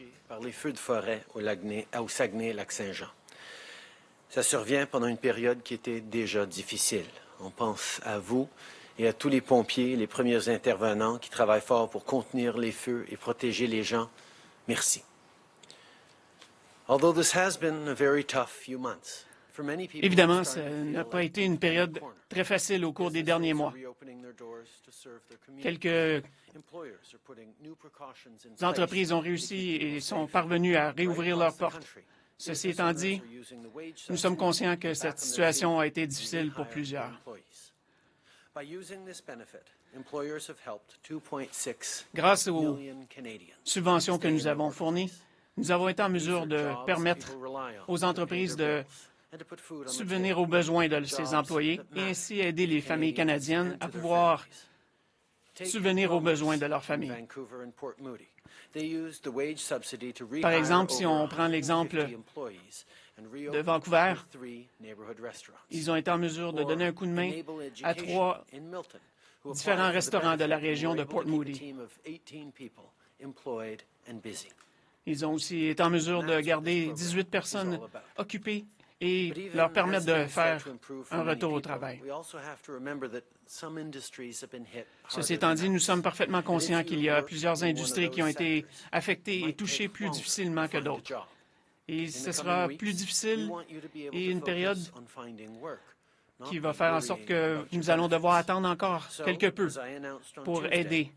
touchés par les feux de forêt au Saguenay-Lac-Saint-Jean. Ça survient pendant une période qui était déjà difficile. On pense à vous et à tous les pompiers, les premiers intervenants qui travaillent fort pour contenir les feux et protéger les gens. Merci. Although this has been a very tough few months, évidemment, ça n'a pas été une période très facile au cours des derniers mois. Quelques entreprises ont réussi et sont parvenues à réouvrir leurs portes. Ceci étant dit, nous sommes conscients que cette situation a été difficile pour plusieurs. Grâce aux subventions que nous avons fournies, nous avons été en mesure de permettre aux entreprises de subvenir aux besoins de ses employés et ainsi aider les familles canadiennes à pouvoir subvenir aux besoins de leur famille. Par exemple, si on prend l'exemple de Vancouver, ils ont été en mesure de donner un coup de main à 3 différents restaurants de la région de Port Moody. Ils ont aussi été en mesure de garder 18 personnes occupées et leur permettre de faire un retour au travail. Ceci étant dit, nous sommes parfaitement conscients qu'il y a plusieurs industries qui ont été affectées et touchées plus difficilement que d'autres. Et ce sera plus difficile et une période qui va faire en sorte que nous allons devoir attendre encore quelque peu pour aider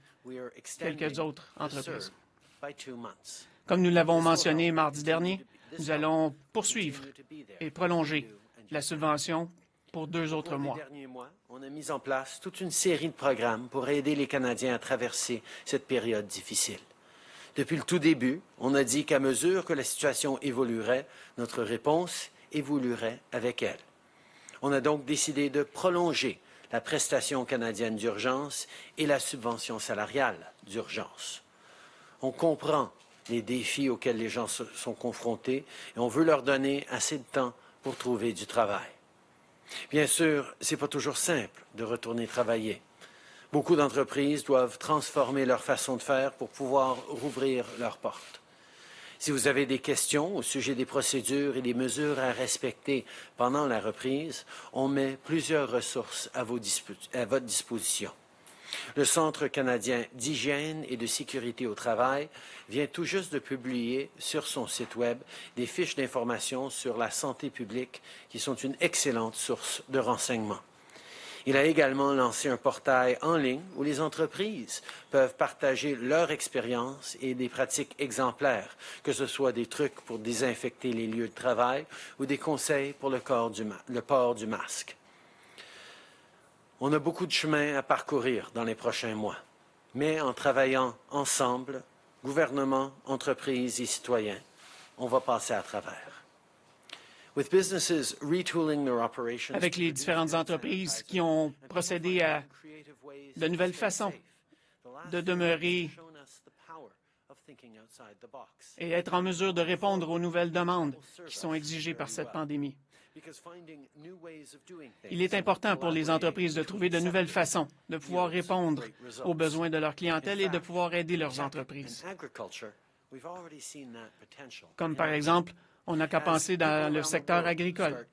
quelques autres entreprises. Comme nous l'avons mentionné mardi dernier, nous allons poursuivre et prolonger la subvention pour 2 autres mois. Ces derniers mois, on a mis en place toute une série de programmes pour aider les Canadiens à traverser cette période difficile. Depuis le tout début, on a dit qu'à mesure que la situation évoluerait, notre réponse évoluerait avec elle. On a donc décidé de prolonger la prestation canadienne d'urgence et la subvention salariale d'urgence. On comprend les défis auxquels les gens sont confrontés et on veut leur donner assez de temps pour trouver du travail. Bien sûr, ce n'est pas toujours simple de retourner travailler. Beaucoup d'entreprises doivent transformer leur façon de faire pour pouvoir rouvrir leurs portes. Si vous avez des questions au sujet des procédures et des mesures à respecter pendant la reprise, on met plusieurs ressources à votre disposition. Le Centre canadien d'hygiène et de sécurité au travail vient tout juste de publier sur son site Web des fiches d'information sur la santé publique qui sont une excellente source de renseignements. Il a également lancé un portail en ligne où les entreprises peuvent partager leur expérience et des pratiques exemplaires, que ce soit des trucs pour désinfecter les lieux de travail ou des conseils pour le port du masque. On a beaucoup de chemin à parcourir dans les prochains mois, mais en travaillant ensemble, gouvernement, entreprises et citoyens, on va passer à travers. Avec les différentes entreprises qui ont procédé à de nouvelles façons de demeurer et être en mesure de répondre aux nouvelles demandes qui sont exigées par cette pandémie. Il est important pour les entreprises de trouver de nouvelles façons de pouvoir répondre aux besoins de leur clientèle et de pouvoir aider leurs entreprises. Comme par exemple, on n'a qu'à penser dans le secteur agricole.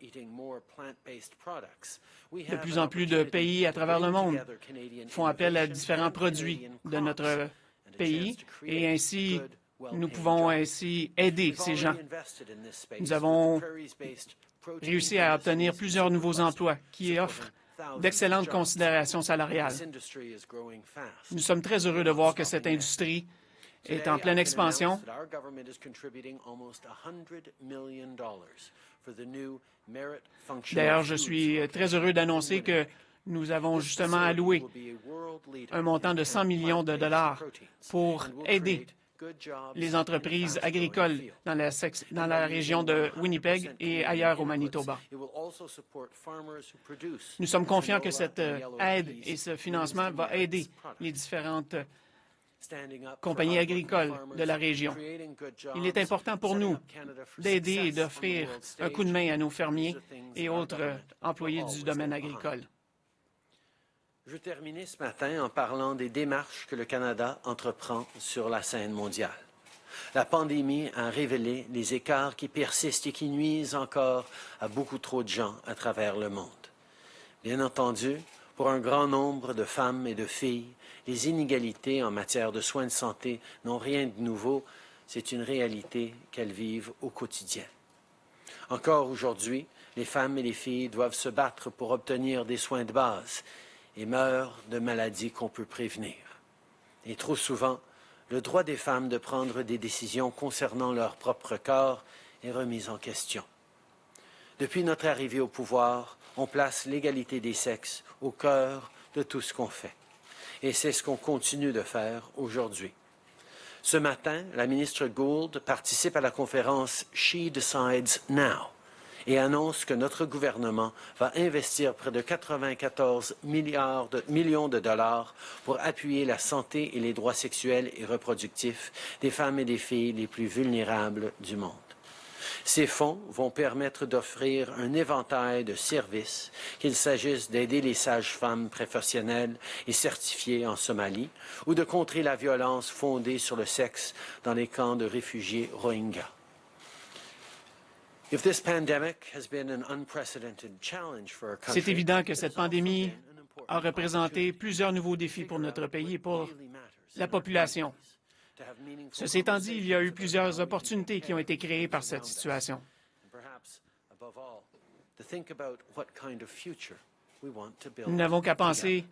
De plus en plus de pays à travers le monde font appel à différents produits de notre pays et ainsi, nous pouvons ainsi aider ces gens. Nous avons réussi à obtenir plusieurs nouveaux emplois qui offrent d'excellentes considérations salariales. Nous sommes très heureux de voir que cette industrie est en pleine expansion. D'ailleurs, je suis très heureux d'annoncer que nous avons justement alloué un montant de 100 millions de dollars pour aider les entreprises agricoles dans la région de Winnipeg et ailleurs au Manitoba. Nous sommes confiants que cette aide et ce financement vont aider les différentes compagnies agricoles de la région. Il est important pour nous d'aider et d'offrir un coup de main à nos fermiers et autres employés du domaine agricole. Je veux terminer ce matin en parlant des démarches que le Canada entreprend sur la scène mondiale. La pandémie a révélé les écarts qui persistent et qui nuisent encore à beaucoup trop de gens à travers le monde. Bien entendu, pour un grand nombre de femmes et de filles, les inégalités en matière de soins de santé n'ont rien de nouveau. C'est une réalité qu'elles vivent au quotidien. Encore aujourd'hui, les femmes et les filles doivent se battre pour obtenir des soins de base et meurent de maladies qu'on peut prévenir. Et trop souvent, le droit des femmes de prendre des décisions concernant leur propre corps est remis en question. Depuis notre arrivée au pouvoir, on place l'égalité des sexes au cœur de tout ce qu'on fait. Et c'est ce qu'on continue de faire aujourd'hui. Ce matin, la ministre Gould participe à la conférence She Decides Now et annonce que notre gouvernement va investir près de 94 millions de dollars pour appuyer la santé et les droits sexuels et reproductifs des femmes et des filles les plus vulnérables du monde. Ces fonds vont permettre d'offrir un éventail de services, qu'il s'agisse d'aider les sages-femmes professionnelles et certifiées en Somalie ou de contrer la violence fondée sur le sexe dans les camps de réfugiés Rohingyas. C'est évident que cette pandémie a représenté plusieurs nouveaux défis pour notre pays et pour la population. Ceci étant dit, il y a eu plusieurs opportunités qui ont été créées par cette situation. Nous n'avons qu'à penser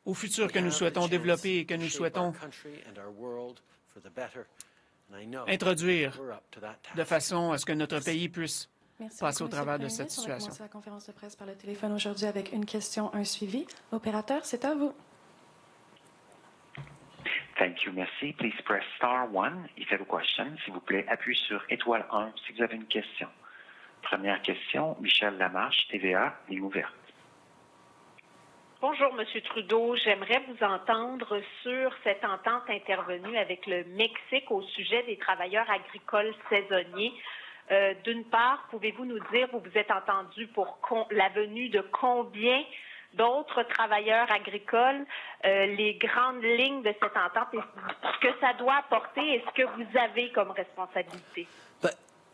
au futur que nous souhaitons développer et que nous souhaitons introduire de façon à ce que notre pays puisse passer au travers de cette situation. On va commencer la conférence de presse par le téléphone aujourd'hui avec une question, un suivi. Opérateur, c'est à vous. Thank you, merci. Please press star 1 if you have a question. S'il vous plaît, appuyez sur étoile 1 si vous avez une question. Première question, Michel Lamarche, TVA, ligne ouverte. Bonjour, M. Trudeau. J'aimerais vous entendre sur cette entente intervenue avec le Mexique au sujet des travailleurs agricoles saisonniers. D'une part, pouvez-vous nous dire, vous vous êtes entendu pour la venue de combien d'autres travailleurs agricoles, les grandes lignes de cette entente, et ce que ça doit apporter et ce que vous avez comme responsabilité?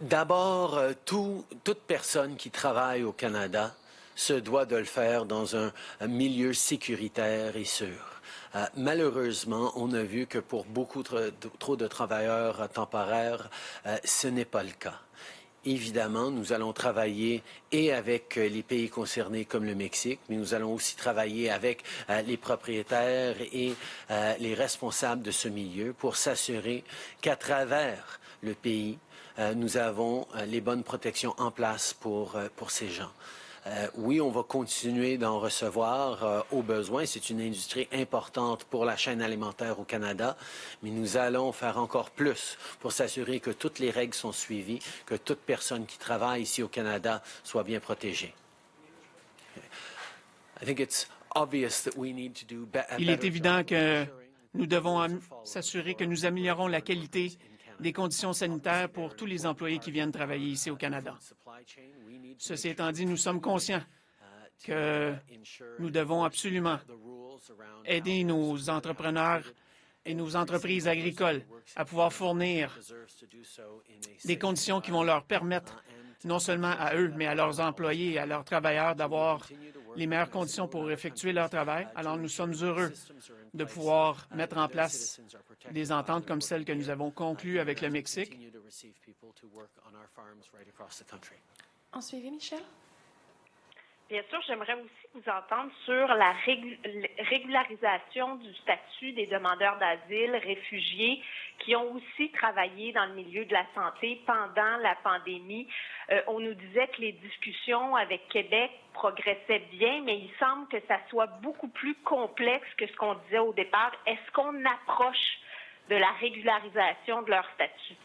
D'abord, toute personne qui travaille au Canada se doit de le faire dans un milieu sécuritaire et sûr. Malheureusement, on a vu que pour beaucoup trop de travailleurs temporaires, ce n'est pas le cas. Évidemment, nous allons travailler et avec les pays concernés comme le Mexique, mais nous allons aussi travailler avec les propriétaires et les responsables de ce milieu pour s'assurer qu'à travers le pays, nous avons les bonnes protections en place pour ces gens. Oui, on va continuer d'en recevoir au besoin. C'est une industrie importante pour la chaîne alimentaire au Canada, mais nous allons faire encore plus pour s'assurer que toutes les règles sont suivies, que toute personne qui travaille ici au Canada soit bien protégée. Il est évident que nous devons s'assurer que nous améliorons la qualité des conditions sanitaires pour tous les employés qui viennent travailler ici au Canada. Ceci étant dit, nous sommes conscients que nous devons absolument aider nos entrepreneurs et nos entreprises agricoles à pouvoir fournir des conditions qui vont leur permettre, non seulement à eux, mais à leurs employés et à leurs travailleurs, d'avoir les meilleures conditions pour effectuer leur travail. Alors, nous sommes heureux de pouvoir mettre en place des ententes comme celles que nous avons conclues avec le Mexique. En suivi, Michel? Bien sûr, j'aimerais aussi vous entendre sur la régularisation du statut des demandeurs d'asile, réfugiés, qui ont aussi travaillé dans le milieu de la santé pendant la pandémie. On nous disait que les discussions avec Québec progressaient bien, mais il semble que ça soit beaucoup plus complexe que ce qu'on disait au départ. Est-ce qu'on approche de la régularisation de leur statut?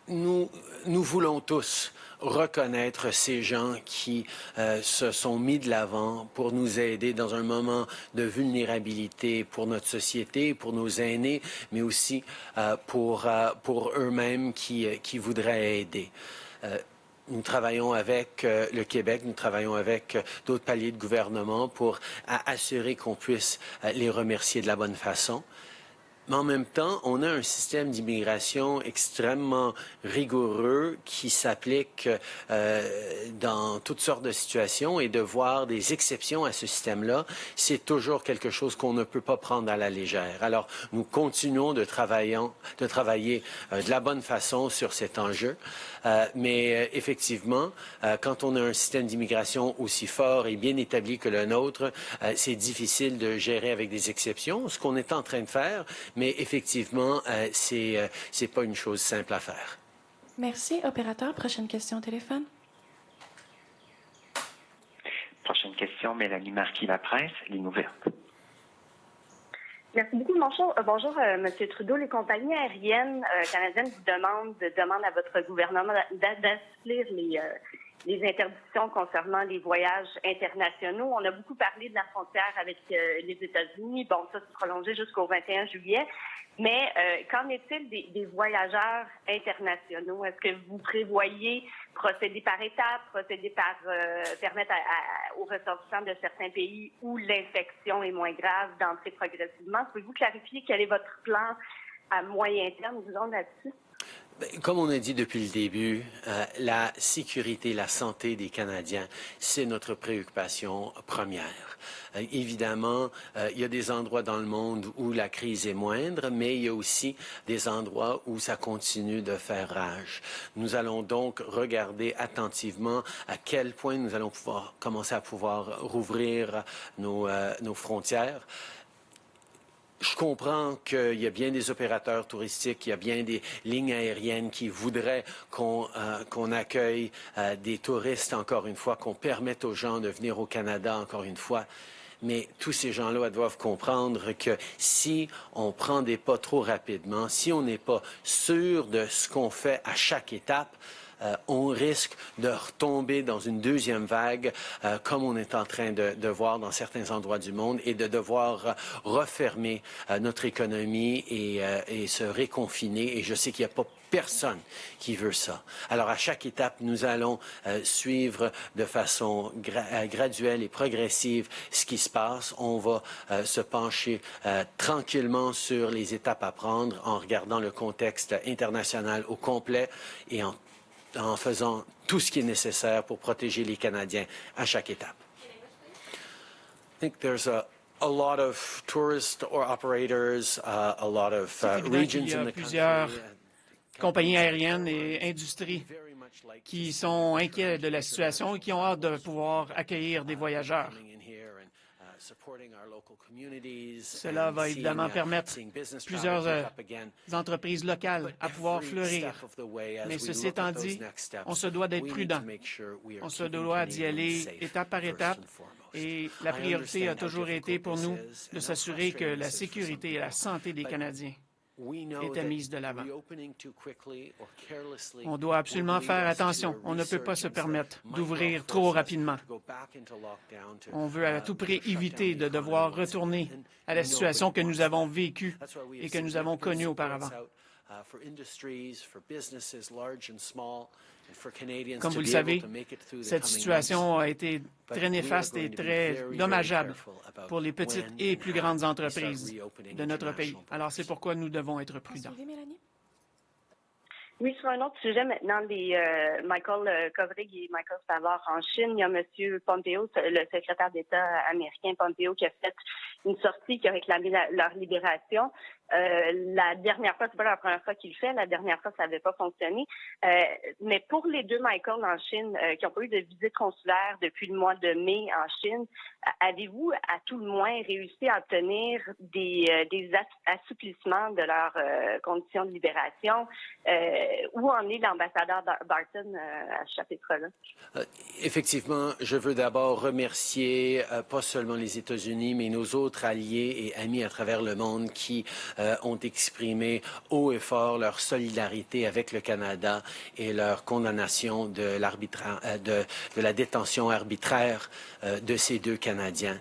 Nous voulons tous reconnaître ces gens qui se sont mis de l'avant pour nous aider dans un moment de vulnérabilité pour notre société, pour nos aînés, mais aussi pour eux-mêmes qui voudraient aider. Nous travaillons avec le Québec, nous travaillons avec d'autres paliers de gouvernement pour assurer qu'on puisse les remercier de la bonne façon. Mais en même temps, on a un système d'immigration extrêmement rigoureux qui s'applique dans toutes sortes de situations et de voir des exceptions à ce système-là, c'est toujours quelque chose qu'on ne peut pas prendre à la légère. Alors, nous continuons de travailler de la bonne façon sur cet enjeu. Mais effectivement, quand on a un système d'immigration aussi fort et bien établi que le nôtre, c'est difficile de gérer avec des exceptions, ce qu'on est en train de faire. Mais effectivement, c'est pas une chose simple à faire. Merci. Opérateur, prochaine question au téléphone. Prochaine question, Mélanie Marquis, La Presse, ligne ouverte. Merci beaucoup. Bonjour, M. Trudeau. Les compagnies aériennes canadiennes vous demandent à votre gouvernement d'assouplir les interdictions concernant les voyages internationaux. On a beaucoup parlé de la frontière avec les États-Unis. Bon, ça s'est prolongé jusqu'au 21 juillet. Mais qu'en est-il des voyageurs internationaux? Est-ce que vous prévoyez procéder par étapes, permettre aux ressortissants de certains pays où l'infection est moins grave d'entrer progressivement? Pouvez-vous clarifier quel est votre plan à moyen terme, disons, là-dessus? Comme on a dit depuis le début, la sécurité, la santé des Canadiens, c'est notre préoccupation première. Évidemment, il y a des endroits dans le monde où la crise est moindre, mais il y a aussi des endroits où ça continue de faire rage. Nous allons donc regarder attentivement à quel point nous allons commencer à pouvoir rouvrir nos frontières. Je comprends qu'il y a bien des opérateurs touristiques, il y a bien des lignes aériennes qui voudraient qu'on accueille des touristes, encore une fois, qu'on permette aux gens de venir au Canada, encore une fois. Mais tous ces gens-là doivent comprendre que si on prend des pas trop rapidement, si on n'est pas sûr de ce qu'on fait à chaque étape, on risque de retomber dans une deuxième vague, comme on est en train de voir dans certains endroits du monde, et de devoir refermer notre économie et se réconfiner. Et je sais qu'il n'y a pas personne qui veut ça. Alors, à chaque étape, nous allons suivre de façon graduelle et progressive ce qui se passe. On va se pencher tranquillement sur les étapes à prendre en regardant le contexte international au complet et en faisant tout ce qui est nécessaire pour protéger les Canadiens à chaque étape. I think there's a lot of tourist operators, a lot of regions in the plusieurs country. Compagnies aériennes et industries qui sont inquiets de la situation et qui ont hâte de pouvoir accueillir des voyageurs. Cela va évidemment permettre plusieurs entreprises locales à pouvoir fleurir. Mais ceci étant dit, on se doit d'être prudent. On se doit d'y aller étape par étape. Et la priorité a toujours été pour nous de s'assurer que la sécurité et la santé des Canadiens étaient mises de l'avant. On doit absolument faire attention. On ne peut pas se permettre d'ouvrir trop rapidement. On veut à tout prix éviter de devoir retourner à la situation que nous avons vécue et que nous avons connue auparavant. Comme vous le savez, cette situation a été très néfaste et très dommageable pour les petites et plus grandes entreprises de notre pays. Alors, c'est pourquoi nous devons être prudents. Oui, sur un autre sujet maintenant, Michael Kovrig et Michael Savard en Chine, il y a M. Pompeo, le secrétaire d'État américain Pompeo, qui a fait une sortie qui a réclamé leur libération. La dernière fois, c'est pas la première fois qu'il le fait, la dernière fois, ça n'avait pas fonctionné. Mais pour les deux Michael en Chine, qui n'ont pas eu de visite consulaire depuis le mois de mai en Chine, avez-vous à tout le moins réussi à obtenir des assouplissements de leurs conditions de libération? Où en est l'ambassadeur Barton à ce chapitre-là? Effectivement, je veux d'abord remercier pas seulement les États-Unis, mais nos autres alliés et amis à travers le monde qui ont exprimé haut et fort leur solidarité avec le Canada et leur condamnation de la détention arbitraire de ces deux Canadiens.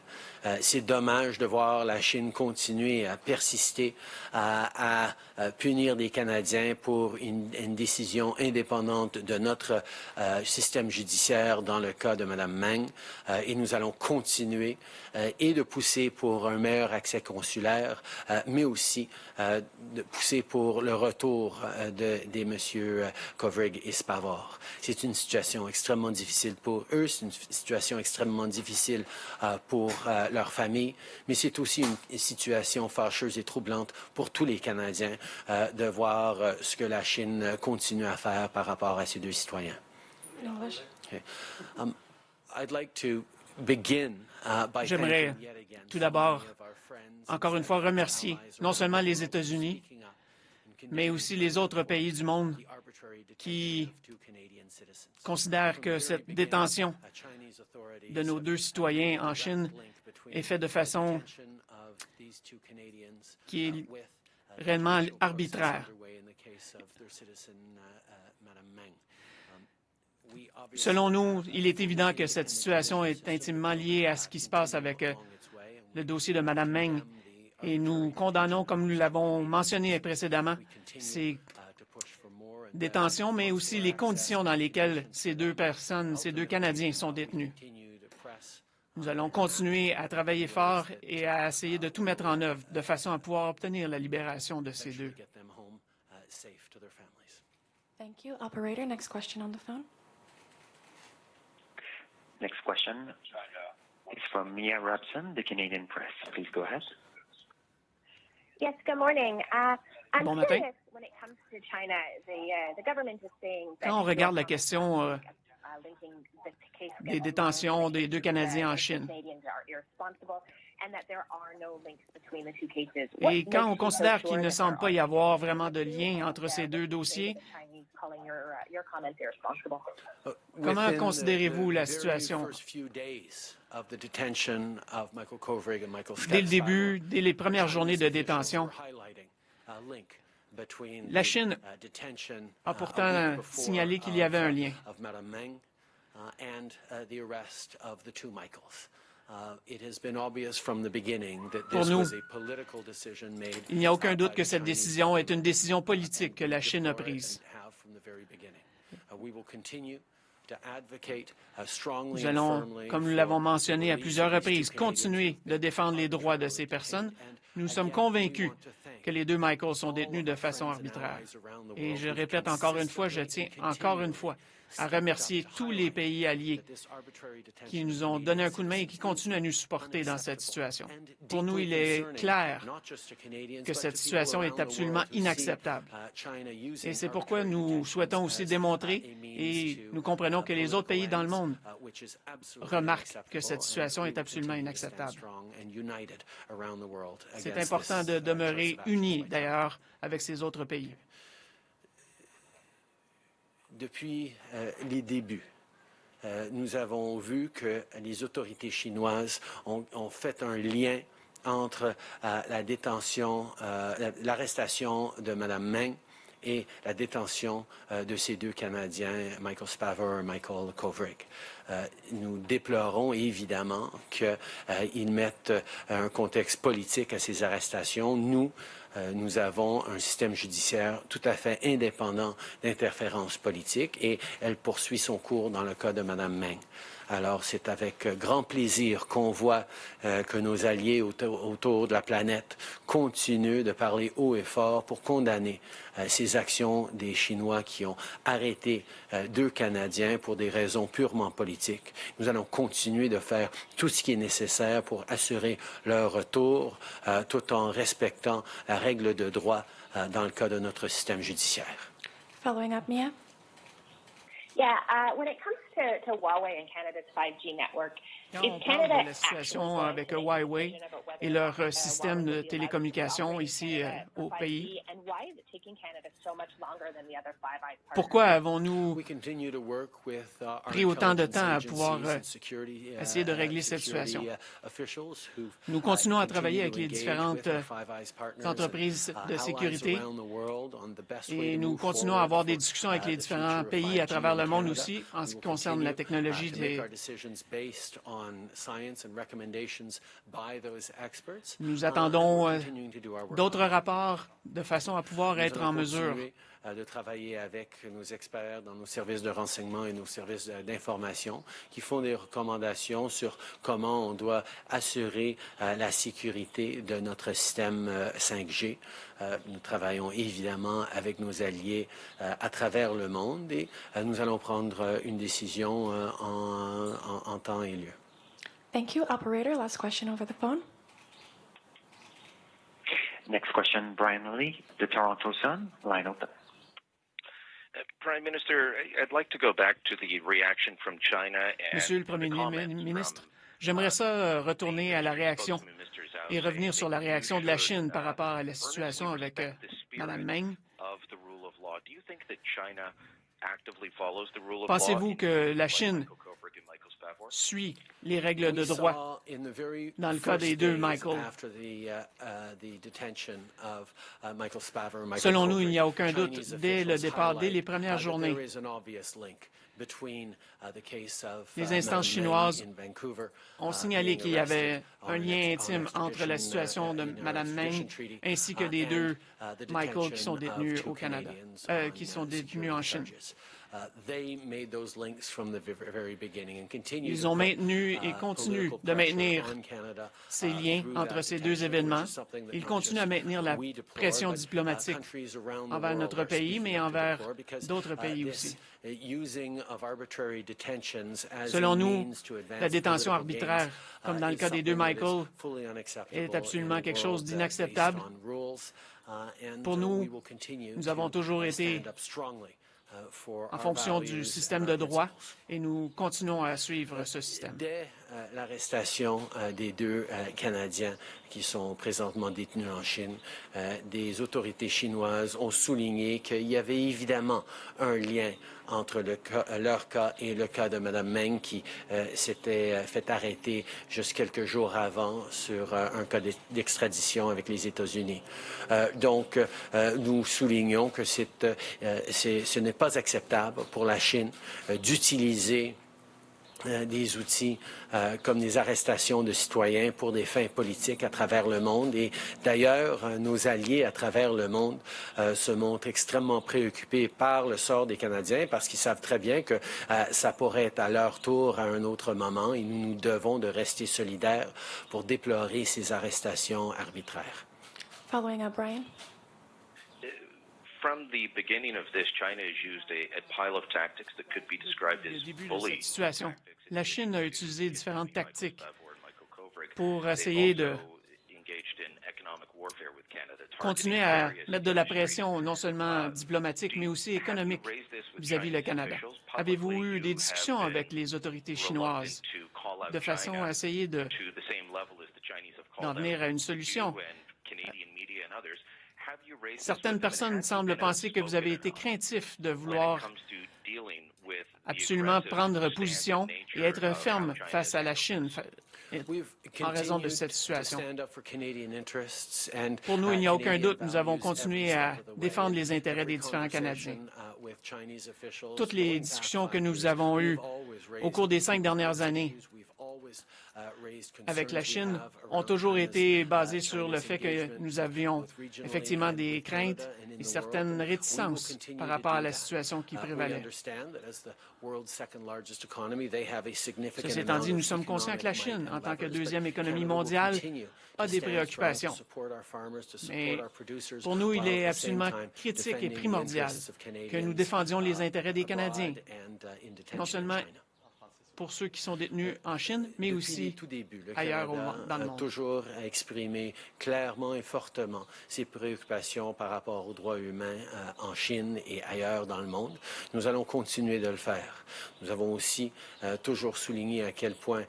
C'est dommage de voir la Chine continuer à persister, à punir des Canadiens pour une décision indépendante de notre système judiciaire dans le cas de Mme Meng. Et nous allons continuer et de pousser pour un meilleur accès consulaire, mais aussi de pousser pour le retour des messieurs Kovrig et Spavor. C'est une situation extrêmement difficile pour eux, c'est une situation extrêmement difficile pour leur famille, mais c'est aussi une situation fâcheuse et troublante pour tous les Canadiens de voir ce que la Chine continue à faire par rapport à ces deux citoyens. Okay. I'd like to begin J'aimerais tout d'abord, encore une fois, remercier non seulement les États-Unis, mais aussi les autres pays du monde qui considèrent que cette détention de nos deux citoyens en Chine est faite de façon qui est réellement arbitraire. Selon nous, il est évident que cette situation est intimement liée à ce qui se passe avec le dossier de Mme Meng et nous condamnons, comme nous l'avons mentionné précédemment, ces détentions, mais aussi les conditions dans lesquelles ces deux personnes, ces deux Canadiens sont détenus. Nous allons continuer à travailler fort et à essayer de tout mettre en œuvre de façon à pouvoir obtenir la libération de ces deux. Thank you. Operator, next question on the phone. Next question is from Mia Robson, the Canadian Press. Please go ahead. Yes, good morning. I'm Bon matin. curious when it comes to China, the government is saying that Quand on regarde la question linking the case des détentions des deux Canadiens en Chine, Canadians are irresponsible and that there are no links between the two cases. et quand on considère qu'il ne semble pas y avoir vraiment de lien entre ces deux dossiers, comment considérez-vous la situation? Dès le début, dès les premières journées de détention, la Chine a pourtant signalé qu'il y avait un lien. Pour nous, il n'y a aucun doute que cette décision est une décision politique que la Chine a prise. Nous allons, comme nous l'avons mentionné à plusieurs reprises, continuer de défendre les droits de ces personnes. Nous sommes convaincus que les deux Michaels sont détenus de façon arbitraire. Et je répète encore une fois, je tiens encore une fois à remercier tous les pays alliés qui nous ont donné un coup de main et qui continuent à nous supporter dans cette situation. Pour nous, il est clair que cette situation est absolument inacceptable. Et c'est pourquoi nous souhaitons aussi démontrer, et nous comprenons que les autres pays dans le monde remarquent que cette situation est absolument inacceptable. C'est important de demeurer unis, d'ailleurs, avec ces autres pays. Depuis les débuts, nous avons vu que les autorités chinoises ont fait un lien entre la détention, l'arrestation de Mme Meng et la détention de ces deux Canadiens, Michael Spavor et Michael Kovrig. Nous déplorons évidemment qu'ils mettent un contexte politique à ces arrestations. Nous avons un système judiciaire tout à fait indépendant d'interférences politiques et elle poursuit son cours dans le cas de Mme Meng. Alors, c'est avec grand plaisir qu'on voit que nos alliés autour de la planète continuent de parler haut et fort pour condamner ces actions des Chinois qui ont arrêté deux Canadiens pour des raisons purement politiques. Nous allons continuer de faire tout ce qui est nécessaire pour assurer leur retour tout en respectant la règle de droit dans le cas de notre système judiciaire. Following up, Mia. Yeah, when it comes to Huawei and Canada's 5G network, Quand on parle de la situation avec Huawei et leur système de télécommunications ici au pays, pourquoi avons-nous pris autant de temps à pouvoir essayer de régler cette situation? Nous continuons à travailler avec les différentes entreprises de sécurité et nous continuons à avoir des discussions avec les différents pays à travers le monde aussi en ce qui concerne la technologie Nous attendons d'autres rapports de façon à pouvoir être en mesure de travailler avec nos experts dans nos services de renseignement et nos services d'information qui font des recommandations sur comment on doit assurer la sécurité de notre système 5G. Nous travaillons évidemment avec nos alliés à travers le monde et nous allons prendre une décision en temps et lieu. Thank you. Operator, last question over the phone. Next question, Brian Lee, the Toronto Sun, line open. Prime Minister, I'd like to go back to the reaction from China and Monsieur le Premier ministre, j'aimerais ça retourner à la réaction et revenir sur la réaction de la Chine par rapport à la situation avec Mme Meng. Pensez-vous que la Chine suit les règles de droit dans le cas des deux Michael? Selon nous, il n'y a aucun doute dès le départ, dès les premières journées. Les instances chinoises ont signalé qu'il y avait un lien intime entre la situation de Mme Meng ainsi que des deux Michael qui sont détenus au Canada, qui sont détenus en Chine. Ils ont maintenu et continuent de maintenir ces liens entre ces deux événements. Ils continuent à maintenir la pression diplomatique envers notre pays, mais envers d'autres pays aussi. Selon nous, la détention arbitraire, comme dans le cas des deux Michael, est absolument quelque chose d'inacceptable. Pour nous, nous avons toujours été en fonction du système de droit et nous continuons à suivre ce système. Dès l'arrestation des deux Canadiens qui sont présentement détenus en Chine, des autorités chinoises ont souligné qu'il y avait évidemment un lien entre leur cas et le cas de Mme Meng qui s'était fait arrêter juste quelques jours avant sur un cas d'extradition avec les États-Unis. Donc, nous soulignons que ce n'est pas acceptable pour la Chine d'utiliser des outils comme des arrestations de citoyens pour des fins politiques à travers le monde. Et d'ailleurs, nos alliés à travers le monde se montrent extrêmement préoccupés par le sort des Canadiens parce qu'ils savent très bien que ça pourrait être à leur tour à un autre moment et nous devons de rester solidaires pour déplorer ces arrestations arbitraires. Following up, Brian. From the beginning of this, China has used a pile of tactics that could be described as bullying. Situation. La Chine a utilisé différentes tactiques pour essayer de continuer à mettre de la pression, non seulement diplomatique, mais aussi économique vis-à-vis le Canada. Avez-vous eu des discussions avec les autorités chinoises de façon à essayer d'en venir à une solution? Certaines personnes semblent penser que vous avez été craintif de vouloir absolument prendre position et être ferme face à la Chine en raison de cette situation. Pour nous, il n'y a aucun doute, nous avons continué à défendre les intérêts des différents Canadiens. Toutes les discussions que nous avons eues au cours des 5 dernières années avec la Chine ont toujours été basées sur le fait que nous avions effectivement des craintes et certaines réticences par rapport à la situation qui prévalait. Ceci étant dit, nous sommes conscients que la Chine, en tant que deuxième économie mondiale, a des préoccupations. Mais pour nous, il est absolument critique et primordial que nous défendions les intérêts des Canadiens, non seulement pour ceux qui sont détenus en Chine, mais aussi ailleurs dans le monde. A toujours exprimé clairement et fortement ses préoccupations par rapport aux droits humains en Chine et ailleurs dans le monde. Nous allons continuer de le faire. Nous avons aussi toujours souligné à quel point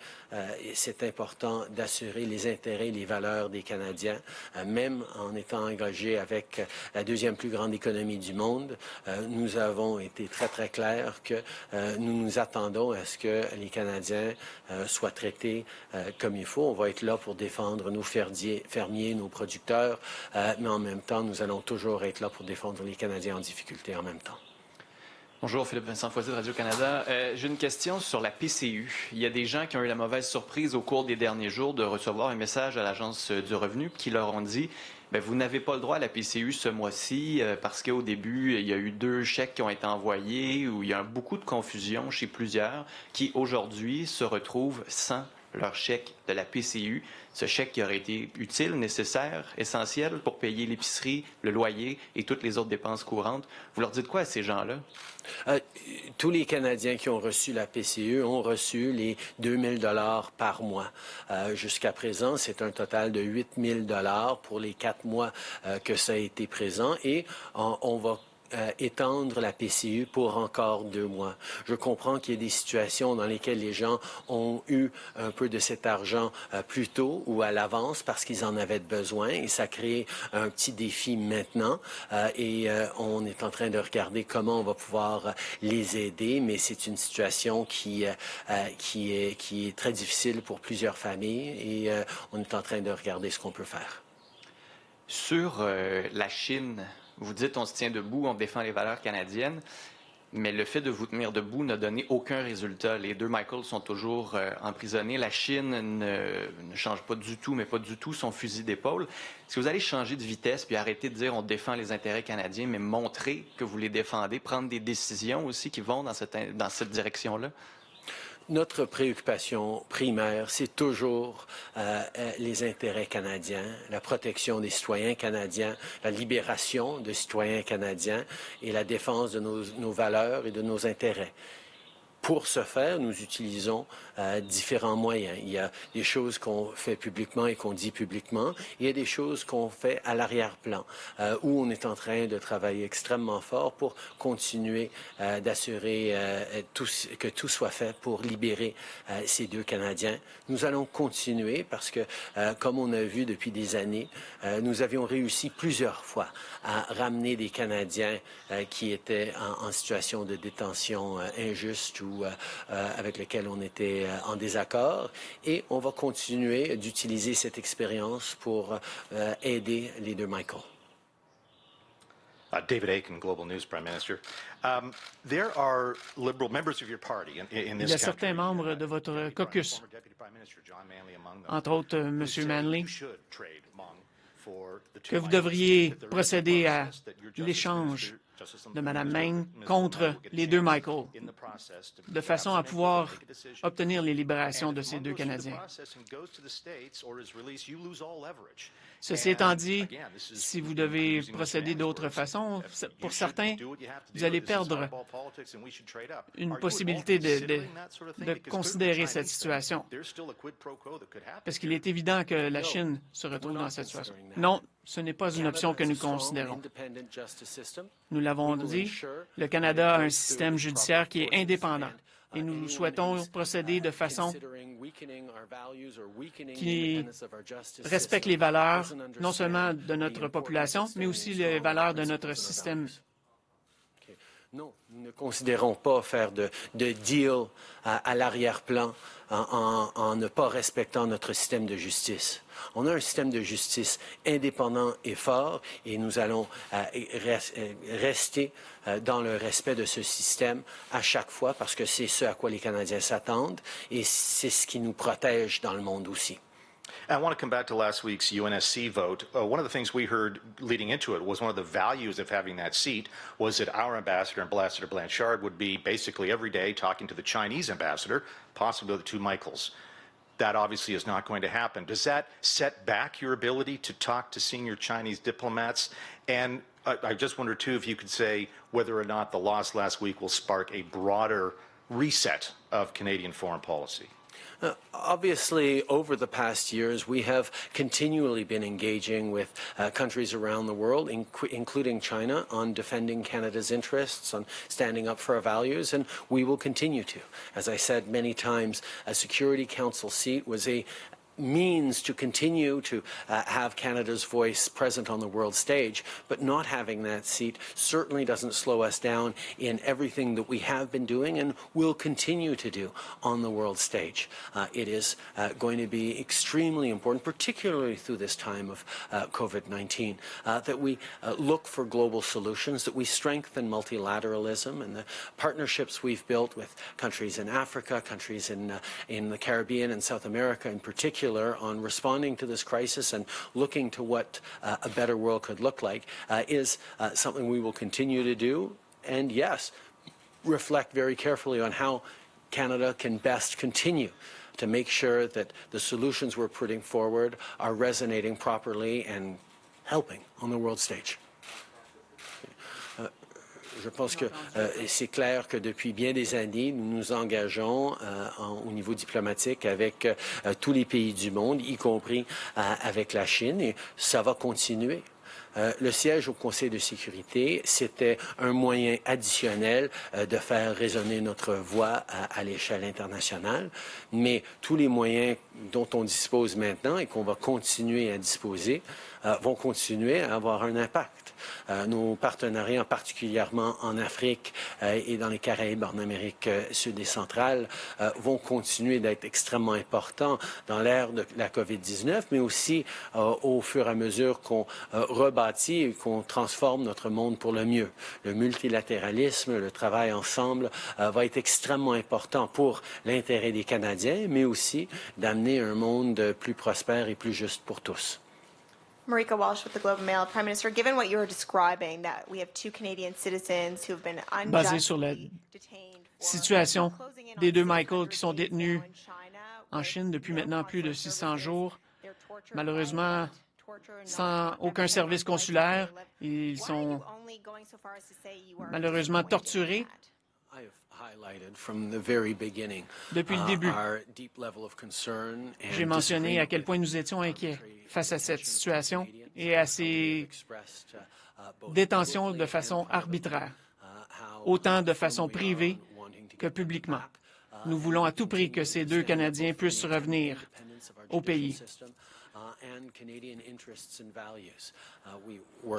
c'est important d'assurer les intérêts et les valeurs des Canadiens, même en étant engagés avec la deuxième plus grande économie du monde. Nous avons été très, très clairs que nous nous attendons à ce que les Canadiens soient traités comme il faut. On va être là pour défendre nos fermiers, nos producteurs, mais en même temps, nous allons toujours être là pour défendre les Canadiens en difficulté en même temps. Bonjour, Philippe Vincent Foisy de Radio-Canada. J'ai une question sur la PCU. Il y a des gens qui ont eu la mauvaise surprise au cours des derniers jours de recevoir un message à l'Agence du revenu qui leur ont dit bien, vous n'avez pas le droit à la PCU ce mois-ci parce qu'au début, il y a eu 2 chèques qui ont été envoyés où il y a beaucoup de confusion chez plusieurs qui, aujourd'hui, se retrouvent sans leur chèque de la PCU. Ce chèque qui aurait été utile, nécessaire, essentiel pour payer l'épicerie, le loyer et toutes les autres dépenses courantes. Vous leur dites quoi à ces gens-là? Tous les Canadiens qui ont reçu la PCU ont reçu les 2 000 $ par mois. Jusqu'à présent, c'est un total de 8 000 $ pour les 4 mois que ça a été présent et on va étendre la PCU pour encore 2 mois. Je comprends qu'il y ait des situations dans lesquelles les gens ont eu un peu de cet argent plus tôt ou à l'avance parce qu'ils en avaient besoin et ça crée un petit défi maintenant et on est en train de regarder comment on va pouvoir les aider, mais c'est une situation qui est très difficile pour plusieurs familles et on est en train de regarder ce qu'on peut faire. Sur la Chine, vous dites on se tient debout, on défend les valeurs canadiennes, mais le fait de vous tenir debout n'a donné aucun résultat. Les 2 Michael sont toujours emprisonnés. La Chine ne change pas du tout, mais pas du tout son fusil d'épaule. Est-ce que vous allez changer de vitesse puis arrêter de dire on défend les intérêts canadiens, mais montrer que vous les défendez, prendre des décisions aussi qui vont dans cette direction-là? Notre préoccupation primaire, c'est toujours les intérêts canadiens, la protection des citoyens canadiens, la libération des citoyens canadiens et la défense de nos valeurs et de nos intérêts. Pour ce faire, nous utilisons différents moyens. Il y a des choses qu'on fait publiquement et qu'on dit publiquement. Il y a des choses qu'on fait à l'arrière-plan, où on est en train de travailler extrêmement fort pour continuer d'assurer que tout soit fait pour libérer ces 2 Canadiens. Nous allons continuer parce que, comme on a vu depuis des années, nous avions réussi plusieurs fois à ramener des Canadiens qui étaient en situation de détention injuste ou avec lesquels on était en désaccord. Et on va continuer d'utiliser cette expérience pour aider les 2 Michael. David Aiken, Global News, Prime Minister. There are liberal members of your party in this country. Il y a certains membres de votre caucus, entre autres M. Manley, que vous devriez procéder à l'échange de Mme Main contre les 2 Michael, de façon à pouvoir obtenir les libérations de ces 2 Canadiens. Ceci étant dit, si vous devez procéder d'autre façon, pour certains, vous allez perdre une possibilité de considérer cette situation. Parce qu'il est évident que la Chine se retrouve dans cette situation. Non, ce n'est pas une option que nous considérons. Nous l'avons dit, le Canada a un système judiciaire qui est indépendant. Et nous souhaitons procéder de façon qui respecte les valeurs, non seulement de notre population, mais aussi les valeurs de notre système. Non, nous ne considérons pas faire de deal à l'arrière-plan en ne pas respectant notre système de justice. On a un système de justice indépendant et fort et nous allons rester dans le respect de ce système à chaque fois parce que c'est ce à quoi les Canadiens s'attendent et c'est ce qui nous protège dans le monde aussi. I want to come back to last week's UNSC vote. One of the things we heard leading into it was one of the values of having that seat was that our ambassador, Ambassador Blanchard, would be basically every day talking to the Chinese ambassador, possibly the 2 Michaels. That obviously is not going to happen. Does that set back your ability to talk to senior Chinese diplomats? And I just wonder, too, if you could say whether or not the loss last week will spark a broader reset of Canadian foreign policy. Obviously, over the past years, we have continually been engaging with countries around the world, including China, on defending Canada's interests, on standing up for our values, and we will continue to. As I said many times, a Security Council seat was a means to continue to have Canada's voice present on the world stage, but not having that seat certainly doesn't slow us down in everything that we have been doing and will continue to do on the world stage. It is going to be extremely important, particularly through this time of COVID-19, that we look for global solutions, that we strengthen multilateralism and the partnerships we've built with countries in Africa, countries in the Caribbean and South America in particular, on responding to this crisis and looking to what a better world could look like is something we will continue to do. And yes, reflect very carefully on how Canada can best continue to make sure that the solutions we're putting forward are resonating properly and helping on the world stage. Je pense que c'est clair que depuis bien des années, nous nous engageons au niveau diplomatique avec tous les pays du monde, y compris avec la Chine, et ça va continuer. Le siège au Conseil de sécurité, c'était un moyen additionnel de faire résonner notre voix à l'échelle internationale, mais tous les moyens dont on dispose maintenant et qu'on va continuer à disposer vont continuer à avoir un impact. Nos partenariats, particulièrement en Afrique et dans les Caraïbes, en Amérique sud et centrale, vont continuer d'être extrêmement importants dans l'ère de la COVID-19, mais aussi au fur et à mesure qu'on rebâtit et qu'on transforme notre monde pour le mieux. Le multilatéralisme, le travail ensemble va être extrêmement important pour l'intérêt des Canadiens, mais aussi d'amener un monde plus prospère et plus juste pour tous. Marika Walsh with the Globe and Mail. Prime Minister, given what you were describing, that we have 2 Canadian citizens who have been basé sur la situation des 2 Michael qui sont détenus en Chine depuis maintenant plus de 600 jours, malheureusement sans aucun service consulaire, ils sont malheureusement torturés. Depuis le début, j'ai mentionné à quel point nous étions inquiets face à cette situation et à ces détentions de façon arbitraire, autant de façon privée que publiquement. Nous voulons à tout prix que ces 2 Canadiens puissent revenir au pays.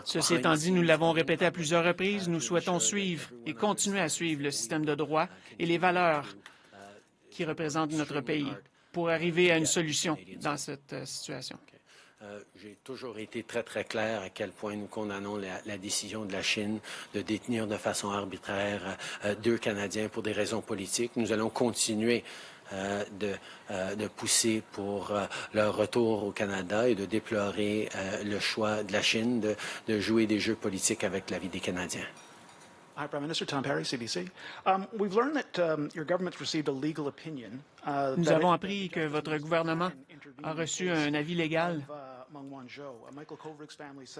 Ceci étant dit, nous l'avons répété à plusieurs reprises, nous souhaitons suivre et continuer à suivre le système de droit et les valeurs qui représentent notre pays pour arriver à une solution dans cette situation. J'ai toujours été très, très clair à quel point nous condamnons la décision de la Chine de détenir de façon arbitraire 2 Canadiens pour des raisons politiques. Nous allons continuer de pousser pour leur retour au Canada et de déplorer le choix de la Chine de jouer des jeux politiques avec la vie des Canadiens. Hi, Prime Minister. Tom Perry, CBC. We've learned that your government received a legal opinion. Nous avons appris que votre gouvernement a reçu un avis légal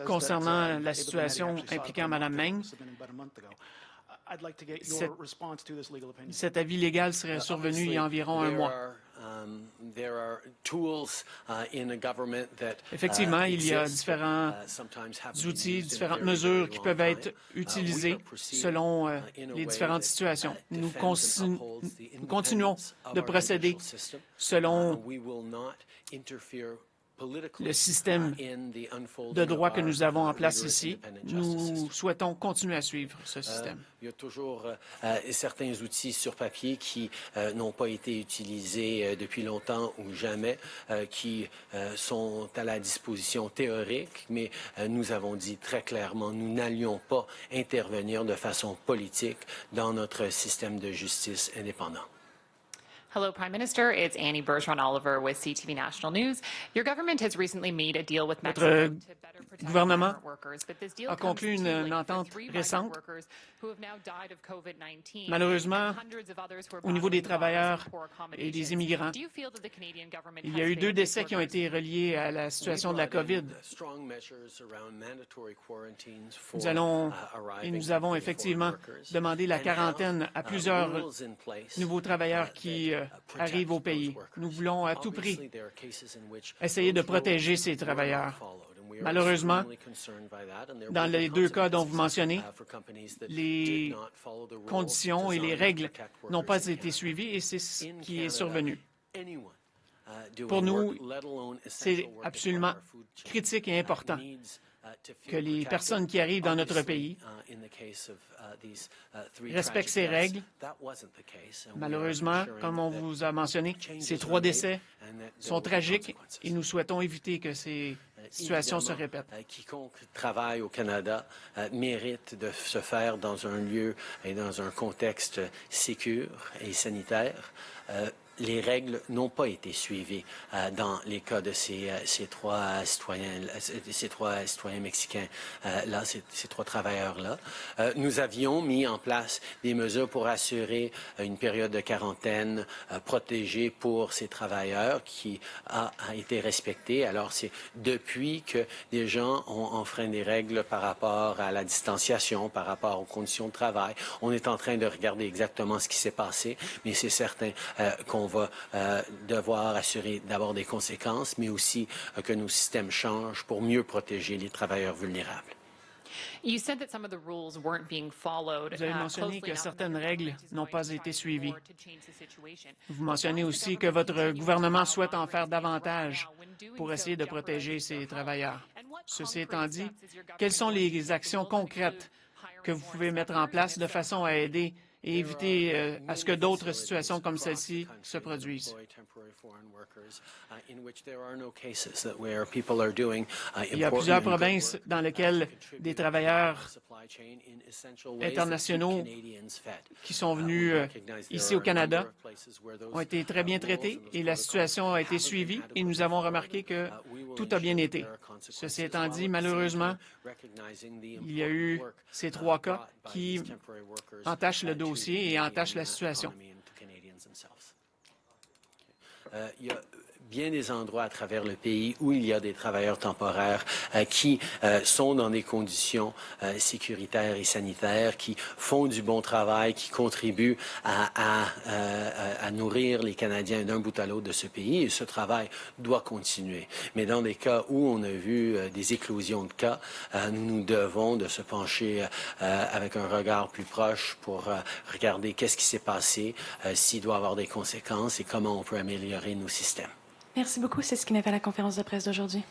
concernant la situation impliquant Mme Meng. Cet avis légal serait survenu il y a environ un mois. Effectivement, il y a différents outils, différentes mesures qui peuvent être utilisées selon les différentes situations. Nous continuons de procéder selon le système de droit que nous avons en place ici. Nous souhaitons continuer à suivre ce système. Il y a toujours certains outils sur papier qui n'ont pas été utilisés depuis longtemps ou jamais, qui sont à la disposition théorique, mais nous avons dit très clairement, nous n'allions pas intervenir de façon politique dans notre système de justice indépendant. Hello, Prime Minister. It's Annie Bergeron-Oliver with CTV National News. Your government has recently made a deal with Mexico to better protect gouvernement workers, but this deal a conclu une entente récente. Malheureusement, au niveau des travailleurs et des immigrants, il y a eu 2 décès qui ont été reliés à la situation de la COVID. Nous avons effectivement demandé la quarantaine à plusieurs nouveaux travailleurs qui arrivent au pays. Nous voulons à tout prix essayer de protéger ces travailleurs. Malheureusement, dans les 2 cas dont vous mentionnez, les conditions et les règles n'ont pas été suivies et c'est ce qui est survenu. Pour nous, c'est absolument critique et important que les personnes qui arrivent dans notre pays respectent ces règles. Malheureusement, comme on vous a mentionné, ces 3 décès sont tragiques et nous souhaitons éviter que ces situations se répètent. Quiconque travaille au Canada mérite de se faire dans un lieu et dans un contexte sécur et sanitaire. Les règles n'ont pas été suivies dans les cas de ces 3 citoyens mexicains là, ces 3 travailleurs-là. Nous avions mis en place des mesures pour assurer une période de quarantaine protégée pour ces travailleurs qui a été respectée. Alors, c'est depuis que des gens ont enfreint des règles par rapport à la distanciation, par rapport aux conditions de travail. On est en train de regarder exactement ce qui s'est passé, mais c'est certain qu'on va devoir assurer d'abord des conséquences, mais aussi que nos systèmes changent pour mieux protéger les travailleurs vulnérables. Vous avez mentionné que certaines règles n'ont pas été suivies. Vous mentionnez aussi que votre gouvernement souhaite en faire davantage pour essayer de protéger ces travailleurs. Ceci étant dit, quelles sont les actions concrètes que vous pouvez mettre en place de façon à aider et éviter à ce que d'autres situations comme celle-ci se produisent? Il y a plusieurs provinces dans lesquelles des travailleurs internationaux qui sont venus ici au Canada ont été très bien traités et la situation a été suivie et nous avons remarqué que tout a bien été. Ceci étant dit, malheureusement, il y a eu ces 3 cas qui entachent le dossier et entachent la situation. Il y a bien des endroits à travers le pays où il y a des travailleurs temporaires qui sont dans des conditions sécuritaires et sanitaires, qui font du bon travail, qui contribuent à nourrir les Canadiens d'un bout à l'autre de ce pays. Et ce travail doit continuer. Mais dans des cas où on a vu des éclosions de cas, nous devons de se pencher avec un regard plus proche pour regarder qu'est-ce qui s'est passé, s'il doit y avoir des conséquences et comment on peut améliorer nos systèmes. Merci beaucoup. C'est ce qui met à la conférence de presse d'aujourd'hui.